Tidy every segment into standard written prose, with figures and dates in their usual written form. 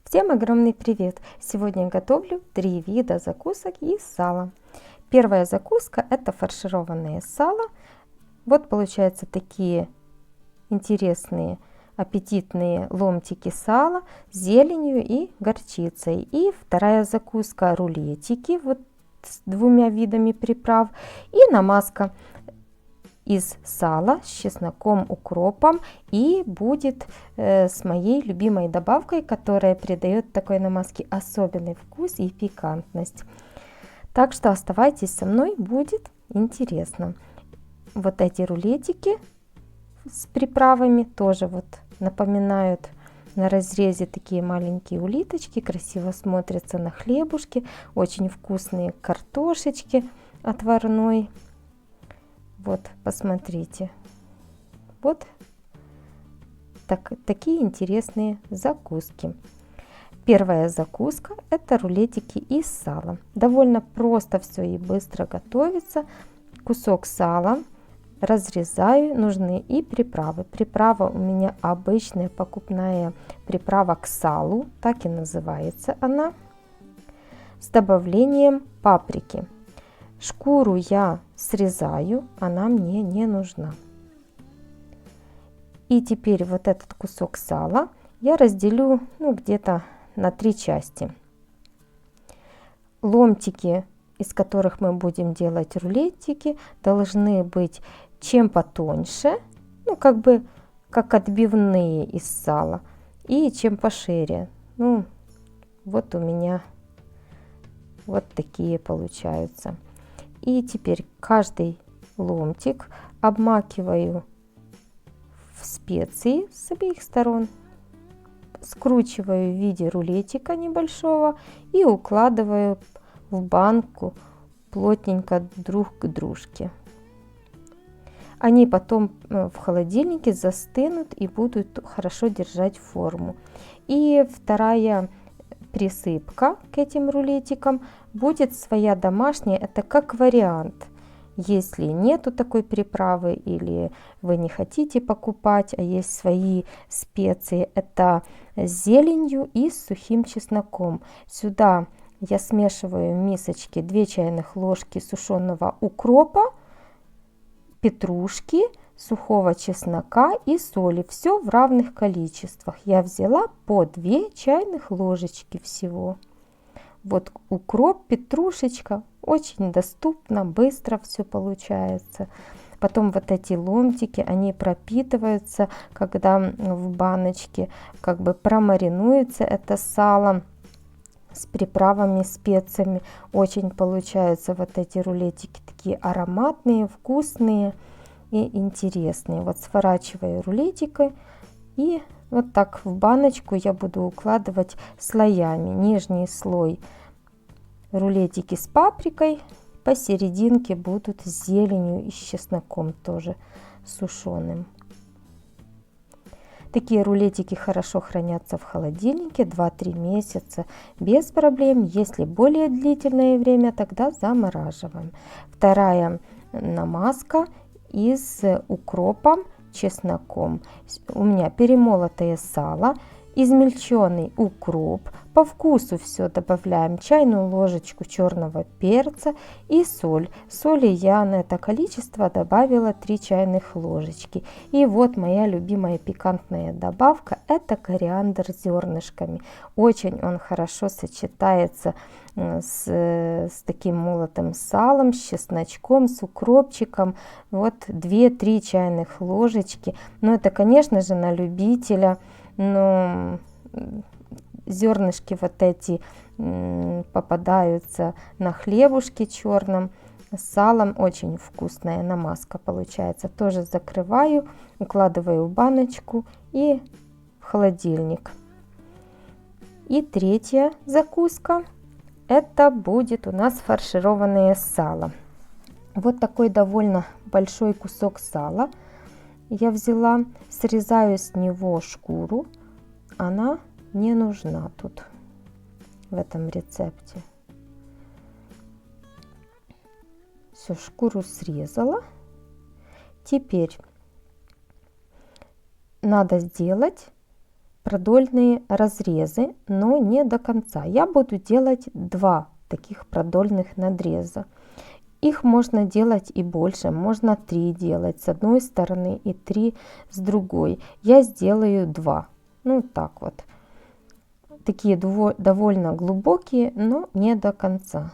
Всем огромный привет! Сегодня я готовлю 3 вида закусок из сала. Первая закуска — это фаршированное сало. Вот получаются такие интересные аппетитные ломтики сала с зеленью и горчицей. И вторая закуска — рулетики вот с 2 видами приправ и намазка из сала с чесноком, укропом, и будет с моей любимой добавкой, которая придает такой намазке особенный вкус и пикантность. Так что оставайтесь со мной, будет интересно. Вот эти рулетики с приправами тоже вот напоминают на разрезе такие маленькие улиточки, красиво смотрятся на хлебушке, очень вкусные картошечки отварной. Вот, посмотрите. Вот такие интересные закуски. Первая закуска — это рулетики из сала. Довольно просто все и быстро готовится. Кусок сала разрезаю, нужны и приправы. Приправа у меня обычная покупная приправа к салу, так и называется она, с добавлением паприки. Шкуру я срезаю, она мне не нужна. И теперь вот этот кусок сала я разделю где-то на 3 части. Ломтики, из которых мы будем делать рулетики, должны быть чем потоньше, как отбивные из сала, и чем пошире. Вот у меня вот такие получаются. И теперь каждый ломтик обмакиваю в специи с обеих сторон, скручиваю в виде рулетика небольшого и укладываю в банку плотненько друг к дружке. Они потом в холодильнике застынут и будут хорошо держать форму. И вторая присыпка к этим рулетикам будет своя домашняя, это как вариант. Если нету такой приправы или вы не хотите покупать, а есть свои специи, это с зеленью и с сухим чесноком. Сюда я смешиваю в мисочке 2 чайных ложки сушеного укропа, петрушки, сухого чеснока и соли. Все в равных количествах. Я взяла по 2 чайных ложечки всего. Вот укроп, петрушечка, очень доступно, быстро все получается. Потом вот эти ломтики, они пропитываются, когда в баночке промаринуется это сало с приправами, специями. Очень получаются вот эти рулетики такие ароматные, вкусные и интересные. Вот сворачиваю рулетики и вот так в баночку я буду укладывать слоями. Нижний слой рулетики с паприкой, посерединке будут с зеленью и с чесноком тоже сушеным. Такие рулетики хорошо хранятся в холодильнике 2-3 месяца без проблем. Если более длительное время, тогда замораживаем. Вторая намазка из укропом, чесноком. У меня перемолотое сало, измельченный укроп. По вкусу все добавляем. Чайную ложечку черного перца и соль. Соли я на это количество добавила 3 чайных ложечки. И вот моя любимая пикантная добавка — это кориандр с зернышками. Очень он хорошо сочетается с таким молотым салом, с чесночком, с укропчиком. Вот 2-3 чайных ложечки. Но это, конечно же, на любителя. Но зернышки вот эти попадаются на хлебушке черном с салом. Очень вкусная намазка получается. Тоже закрываю, укладываю в баночку и в холодильник. И третья закуска — это будет у нас фаршированное сало. Вот такой довольно большой кусок сала я взяла, срезаю с него шкуру. Она не нужна тут в этом рецепте. Все, шкуру срезала. Теперь надо сделать продольные разрезы, но не до конца. Я буду делать 2 таких продольных надреза. Их можно делать и больше, можно 3 делать с одной стороны и 3 с другой. Я сделаю 2. Ну так вот. Такие довольно глубокие, но не до конца.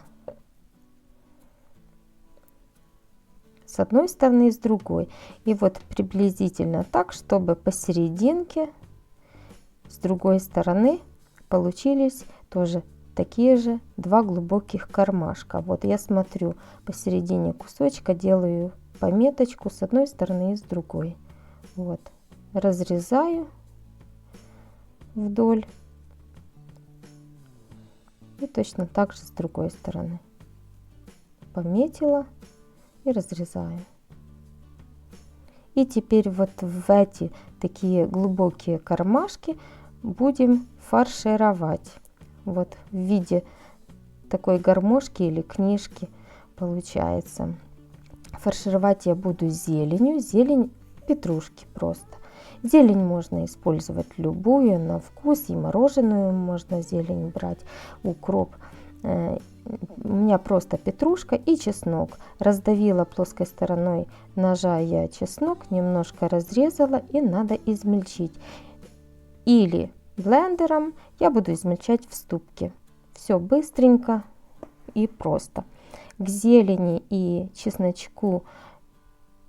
С одной стороны и с другой. И вот приблизительно так, чтобы посерединке с другой стороны получились тоже такие же 2 глубоких кармашка. Вот я смотрю посередине кусочка, делаю пометочку с одной стороны и с другой. Вот, разрезаю вдоль и точно так же с другой стороны пометила и разрезаю. И теперь вот в эти такие глубокие кармашки будем фаршировать. Вот в виде такой гармошки или книжки получается. Фаршировать я буду зеленью. Зелень петрушки просто. Зелень можно использовать любую на вкус, и мороженую можно зелень брать, укроп. У меня просто петрушка и чеснок. Раздавила плоской стороной ножа я чеснок, немножко разрезала, и надо измельчить. Или блендером, я буду измельчать в ступке. Все быстренько и просто. К зелени и чесночку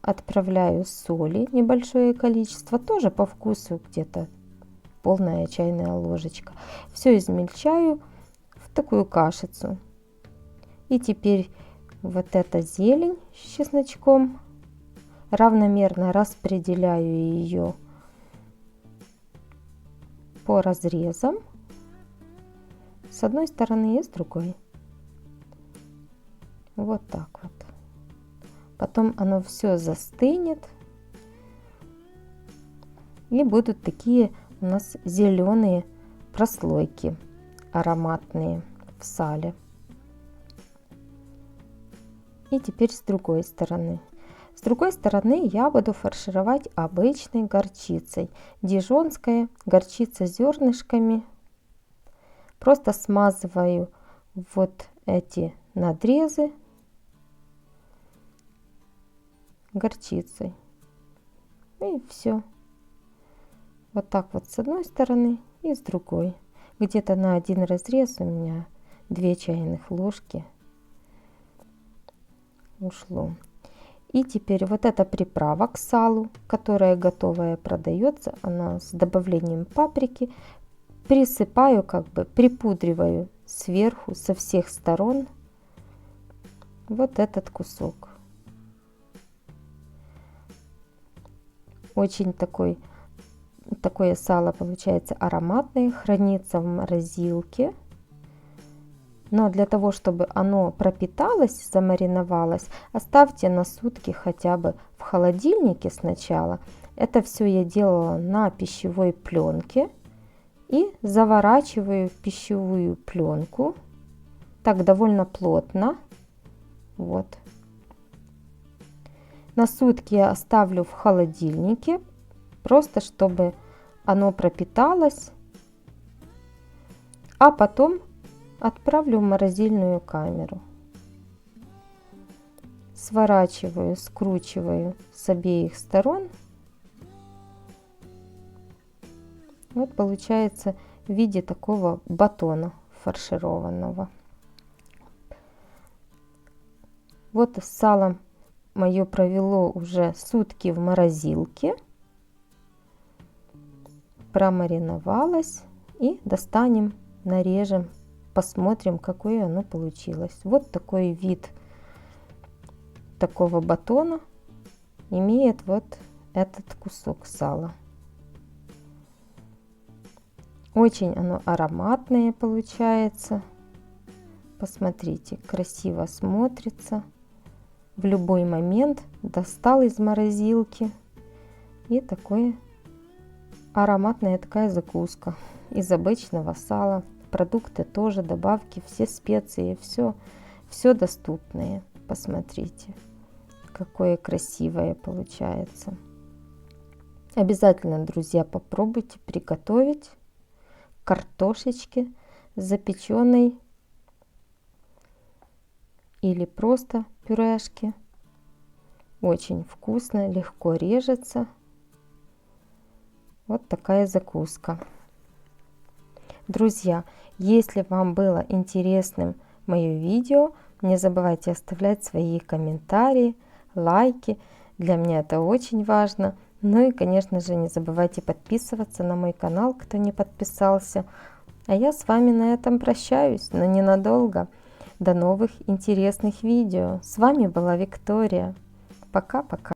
отправляю соли, небольшое количество, тоже по вкусу, где-то полная чайная ложечка. Все измельчаю в такую кашицу. И теперь вот эта зелень с чесночком равномерно распределяю ее по разрезам с одной стороны и с другой. Вот так вот. Потом оно все застынет, и будут такие у нас зеленые прослойки ароматные в сале. И теперь с другой стороны. С другой стороны я буду фаршировать обычной горчицей. Дижонская горчица зернышками. Просто смазываю вот эти надрезы горчицей. И все. Вот так вот с одной стороны и с другой. Где-то на один разрез у меня 2 чайных ложки ушло. И теперь вот эта приправа к салу, которая готовая продается, она с добавлением паприки, присыпаю, как бы припудриваю сверху со всех сторон вот этот кусок. Очень такое сало получается ароматное, хранится в морозилке. Но для того, чтобы оно пропиталось, замариновалось, оставьте на сутки хотя бы в холодильнике сначала. Это все я делала на пищевой пленке. И заворачиваю в пищевую пленку. Так довольно плотно. Вот. На сутки я оставлю в холодильнике. Просто чтобы оно пропиталось. А потом отправлю в морозильную камеру. Сворачиваю, скручиваю с обеих сторон. Вот получается в виде такого батона фаршированного. Вот сало мое провело уже сутки в морозилке. Промариновалось. И достанем, нарежем. Посмотрим, какое оно получилось. Вот такой вид такого батона имеет вот этот кусок сала. Очень оно ароматное получается. Посмотрите, красиво смотрится. В любой момент достал из морозилки. И такое ароматная такая закуска из обычного сала. Продукты тоже, добавки, все специи, все доступное. Посмотрите, какое красивое получается. Обязательно, друзья, попробуйте приготовить картошечки запеченной или просто пюрешки. Очень вкусно, легко режется. Вот такая закуска. Друзья, если вам было интересным мое видео, не забывайте оставлять свои комментарии, лайки. Для меня это очень важно. Ну и, конечно же, не забывайте подписываться на мой канал, кто не подписался. А я с вами на этом прощаюсь, но ненадолго. До новых интересных видео. С вами была Виктория. Пока-пока.